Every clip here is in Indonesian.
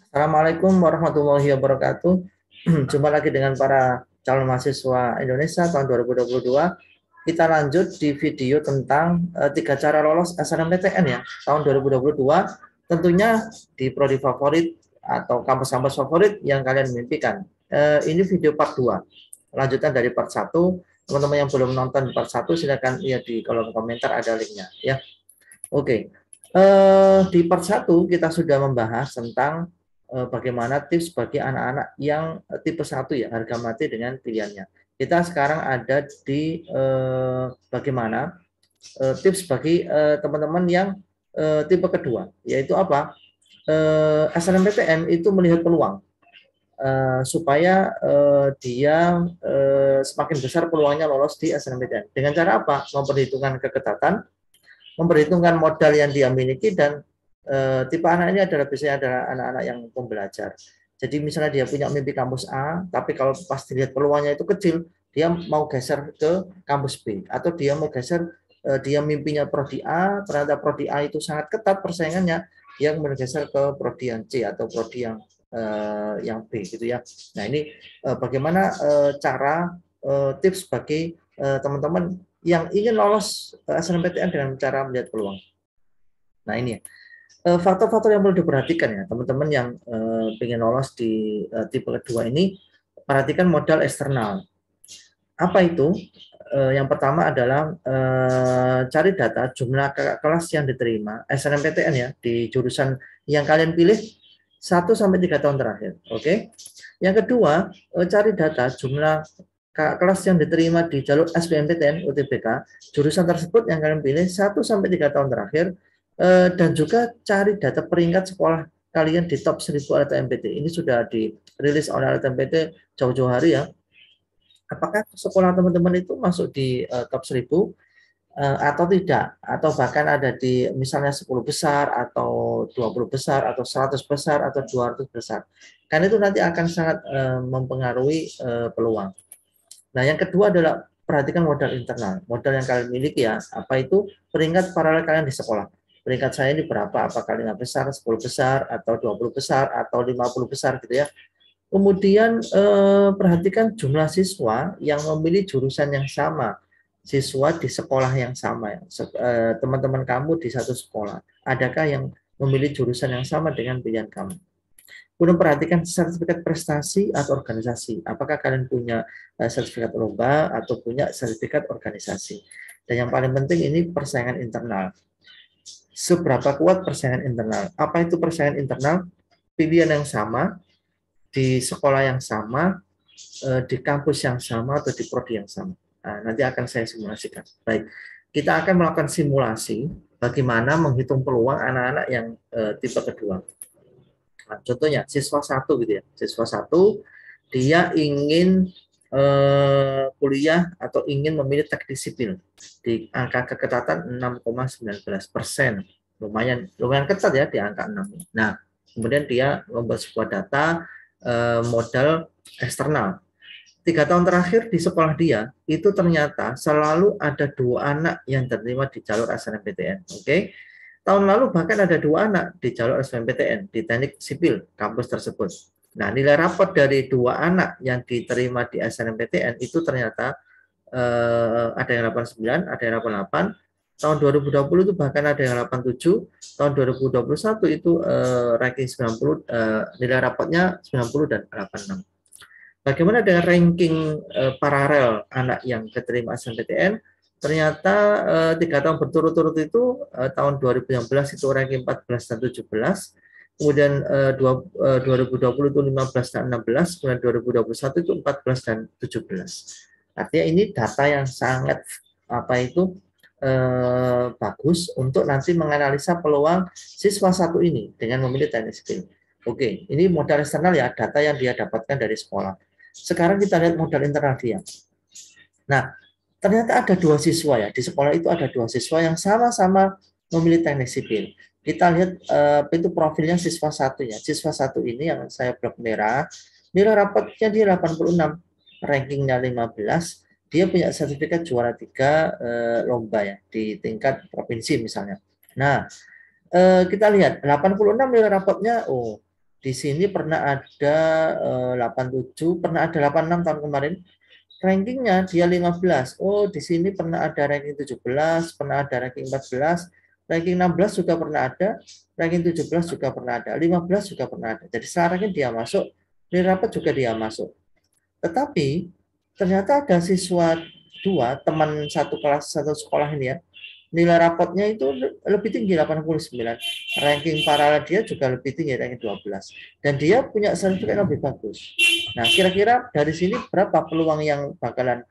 Assalamualaikum warahmatullahi wabarakatuh. Jumpa lagi dengan para calon mahasiswa Indonesia tahun 2022. Kita lanjut di video tentang tiga cara lolos SNMPTN ya tahun 2022. Tentunya di prodi favorit atau kampus-kampus favorit yang kalian mimpikan. Ini video part 2. Lanjutan dari part 1. Teman-teman yang belum nonton part 1 silakan lihat di kolom komentar, ada linknya ya. Oke. Di part 1 kita sudah membahas tentang bagaimana tips bagi anak-anak yang tipe 1 ya, harga mati dengan pilihannya. Kita sekarang ada di bagaimana tips bagi teman-teman yang tipe kedua, yaitu apa? SNMPTN itu melihat peluang supaya dia semakin besar peluangnya lolos di SNMPTN. Dengan cara apa? Memperhitungkan keketatan, memperhitungkan modal yang dia miliki, dan tipe anak ini adalah biasanya adalah anak-anak yang pembelajar. Jadi misalnya dia punya mimpi kampus A, tapi kalau pas dilihat peluangnya itu kecil, dia mau geser ke kampus B, atau dia mau geser dia mimpinya prodi A, ternyata prodi A itu sangat ketat persaingannya, dia bergeser ke prodi yang C atau prodi yang B gitu ya. Nah ini bagaimana cara tips bagi teman-teman yang ingin lolos SNMPTN dengan cara melihat peluang. Nah ini ya, faktor-faktor yang perlu diperhatikan ya teman-teman yang ingin lolos di tipe kedua ini. Perhatikan modal eksternal. Apa itu? Yang pertama adalah cari data jumlah kelas yang diterima SNMPTN ya di jurusan yang kalian pilih 1 sampai 3 tahun terakhir. Oke. Yang kedua, cari data jumlah kelas yang diterima di jalur SBMPTN UTBK jurusan tersebut yang kalian pilih 1 sampai 3 tahun terakhir, dan juga cari data peringkat sekolah kalian di top 1000 LTMPT. Ini sudah dirilis oleh LTMPT jauh-jauh hari ya. Apakah sekolah teman-teman itu masuk di top 1000 atau tidak, atau bahkan ada di misalnya 10 besar atau 20 besar atau 100 besar atau 200 besar. Kan itu nanti akan sangat mempengaruhi peluang. Nah, yang kedua adalah perhatikan modal internal, modal yang kalian miliki ya. Apa itu? Peringkat paralel kalian di sekolah. Peringkat saya ini berapa? Apakah 5 besar, 10 besar, atau 20 besar, atau 50 besar gitu ya. Kemudian perhatikan jumlah siswa yang memilih jurusan yang sama, siswa di sekolah yang sama. Teman-teman kamu di satu sekolah, adakah yang memilih jurusan yang sama dengan pilihan kamu? Kemudian perhatikan sertifikat prestasi atau organisasi. Apakah kalian punya sertifikat lomba atau punya sertifikat organisasi? Dan yang paling penting ini persaingan internal. Seberapa kuat persaingan internal? Apa itu persaingan internal? Pilihan yang sama, di sekolah yang sama, di kampus yang sama, atau di prodi yang sama. Nah, nanti akan saya simulasikan. Baik, kita akan melakukan simulasi bagaimana menghitung peluang anak-anak yang tipe kedua. Nah, contohnya siswa 1 gitu ya. Siswa 1 dia ingin kuliah atau ingin memilih teknik sipil di angka keketatan 6,19%. Lumayan ketat ya di angka 6. Nah, kemudian dia membuat sebuah data modal eksternal. 3 tahun terakhir di sekolah dia itu ternyata selalu ada 2 anak yang terima di jalur SNMPTN. Oke. Tahun lalu bahkan ada 2 anak di jalur SNMPTN di teknik sipil kampus tersebut. Nah, nilai rapot dari 2 anak yang diterima di SNMPTN itu ternyata ada yang 89, ada yang 88. Tahun 2020 itu bahkan ada yang 87. Tahun 2021 itu ranking 90, nilai rapotnya 90 dan 86. Bagaimana dengan ranking paralel anak yang keterima SNMPTN? Ternyata 3 tahun berturut-turut itu tahun 2019 itu ranking 14 dan 17, kemudian 2020 itu 15 dan 16, kemudian 2021 itu 14 dan 17. Artinya ini data yang sangat bagus untuk nanti menganalisa peluang siswa 1 ini dengan memilih teknik sipil. Oke, ini modal eksternal ya, data yang dia dapatkan dari sekolah. Sekarang kita lihat modal internal dia. Nah, ternyata ada 2 siswa ya, di sekolah itu ada 2 siswa yang sama-sama memilih teknik sipil. Kita lihat itu profilnya siswa 1 ya. Siswa 1 ini yang saya blok merah, nilai rapotnya dia 86, rankingnya 15, dia punya sertifikat juara 3 lomba ya di tingkat provinsi misalnya. Nah, kita lihat 86 nilai rapotnya, Di sini pernah ada 87, pernah ada 86 tahun kemarin. Rankingnya dia 15. Oh, di sini pernah ada ranking 17, pernah ada ranking 14, ranking 16 juga pernah ada, ranking 17 juga pernah ada, 15 juga pernah ada. Jadi sekarang dia masuk, nilai rapat juga dia masuk. Tetapi ternyata ada siswa dua, teman satu kelas, satu sekolah ini ya, nilai rapotnya itu lebih tinggi 89. Ranking paralel dia juga lebih tinggi ranking 12. Dan dia punya sertifikat lebih bagus. Nah, kira-kira dari sini berapa peluang yang bakalan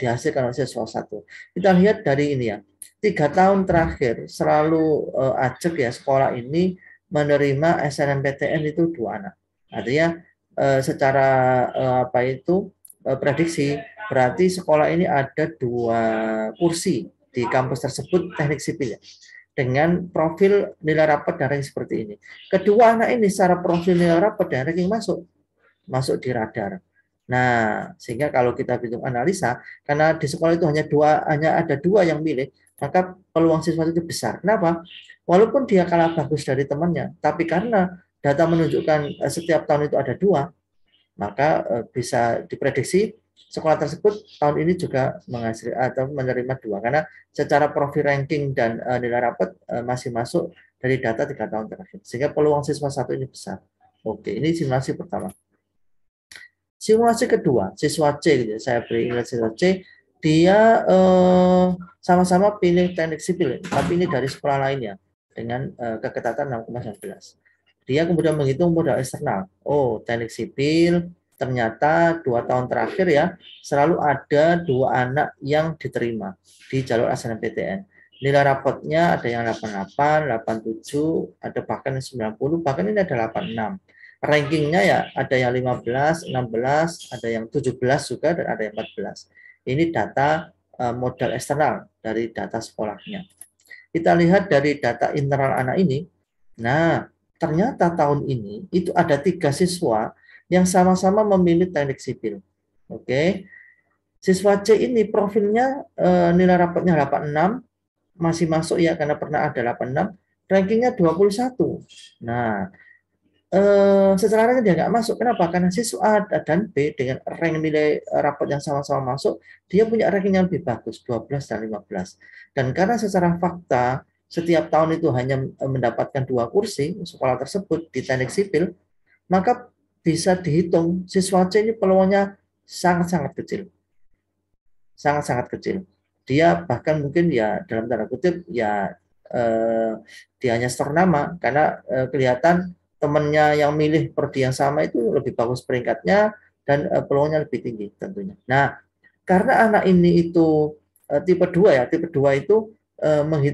dihasilkan oleh siswa satu? Kita lihat dari ini ya. 3 tahun terakhir selalu acak ya sekolah ini menerima SNMPTN itu 2 anak. Artinya secara apa itu prediksi berarti sekolah ini ada 2 kursi di kampus tersebut teknik sipil ya, dengan profil nilai rapat dan ranking seperti ini. Kedua anak ini secara profil nilai rapat dan ranking masuk di radar. Nah, sehingga kalau kita hitung analisa, karena di sekolah itu hanya ada dua yang milih, maka peluang siswa itu besar. Kenapa? Walaupun dia kalah bagus dari temannya, tapi karena data menunjukkan setiap tahun itu ada dua, maka bisa diprediksi sekolah tersebut tahun ini juga menghasilkan atau menerima dua karena secara profil ranking dan nilai rapat masih masuk dari data 3 tahun terakhir sehingga peluang siswa satu ini besar. Oke, ini simulasi pertama. Simulasi kedua, siswa C gitu ya. Saya beri siswa C, dia sama-sama pilih teknik sipil, tapi ini dari sekolah lainnya dengan keketatan 6,19. Dia kemudian menghitung modal eksternal. Oh, teknik sipil ternyata 2 tahun terakhir ya selalu ada 2 anak yang diterima di jalur SNMPTN. Nilai rapotnya ada yang 88, 87, ada bahkan 90, bahkan ini ada 86. Rankingnya ya ada yang 15, 16, ada yang 17 juga, dan ada yang 14. Ini data modal eksternal dari data sekolahnya. Kita lihat dari data internal anak ini. Nah, ternyata tahun ini itu ada 3 siswa yang sama-sama memilih teknik sipil. Oke, siswa C ini profilnya nilai rapotnya 86, masih masuk ya karena pernah ada 86, rankingnya 21. Nah, secara ranking dia nggak masuk. Kenapa? Karena siswa A dan B dengan rank nilai rapot yang sama-sama masuk, dia punya ranking yang lebih bagus, 12 dan 15. Dan karena secara fakta setiap tahun itu hanya mendapatkan 2 kursi sekolah tersebut di teknik sipil, maka bisa dihitung siswa C ini peluangnya sangat-sangat kecil. Sangat-sangat kecil. Dia bahkan mungkin ya dalam tanda kutip ya dia hanya store nama karena kelihatan temannya yang milih prodi yang sama itu lebih bagus peringkatnya dan peluangnya lebih tinggi tentunya. Nah, karena anak ini itu tipe 2 ya, tipe 2 itu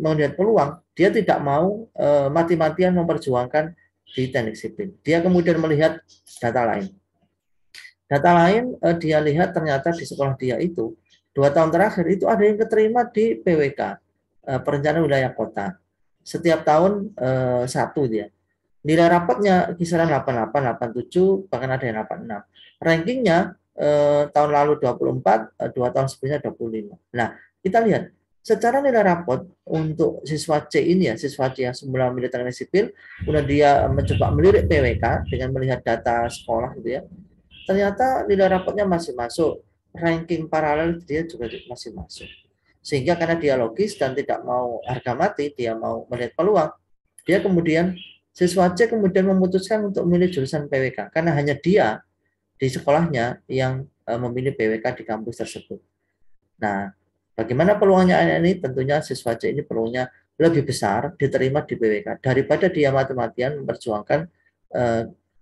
melihat peluang, dia tidak mau mati-matian memperjuangkan di teknik sipil. Dia kemudian melihat data lain. Data lain dia lihat ternyata di sekolah dia itu 2 tahun terakhir itu ada yang keterima di PWK, perencanaan wilayah kota. Setiap tahun satu dia. Nilai rapatnya kisaran 88, 87, bahkan ada yang 86. Rankingnya tahun lalu 24, 2 tahun sebelumnya 25. Nah, kita lihat secara nilai rapot untuk siswa C ini ya, siswa C yang semula memilih teknik sipil, kemudian dia mencoba melirik PWK dengan melihat data sekolah gitu ya. Ternyata nilai rapotnya masih masuk, ranking paralel dia juga masih masuk. Sehingga karena dia logis dan tidak mau harga mati, dia mau melihat peluang, dia kemudian siswa C kemudian memutuskan untuk memilih jurusan PWK karena hanya dia di sekolahnya yang memilih PWK di kampus tersebut. Nah, bagaimana peluangnya ini? Tentunya siswa C ini peluangnya lebih besar diterima di PWK daripada dia mati-matian memperjuangkan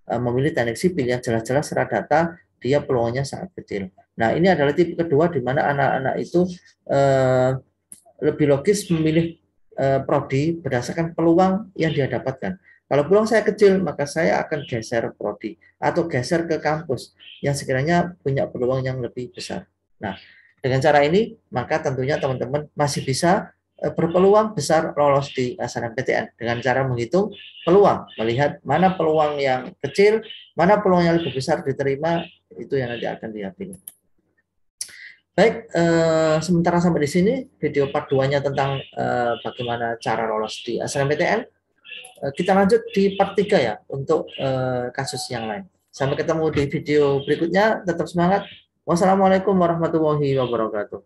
memilih teknik sipil yang jelas-jelas secara data dia peluangnya sangat kecil. Nah, ini adalah tipe kedua di mana anak-anak itu lebih logis memilih prodi berdasarkan peluang yang dia dapatkan. Kalau peluang saya kecil, maka saya akan geser prodi atau geser ke kampus yang sekiranya punya peluang yang lebih besar. Nah, dengan cara ini, maka tentunya teman-teman masih bisa berpeluang besar lolos di SNMPTN dengan cara menghitung peluang, melihat mana peluang yang kecil, mana peluang yang lebih besar diterima, itu yang nanti akan dia pilih. Baik, sementara sampai di sini video part 2-nya tentang bagaimana cara lolos di SNMPTN. Kita lanjut di part 3 ya untuk kasus yang lain. Sampai ketemu di video berikutnya. Tetap semangat. Wassalamualaikum warahmatullahi wabarakatuh.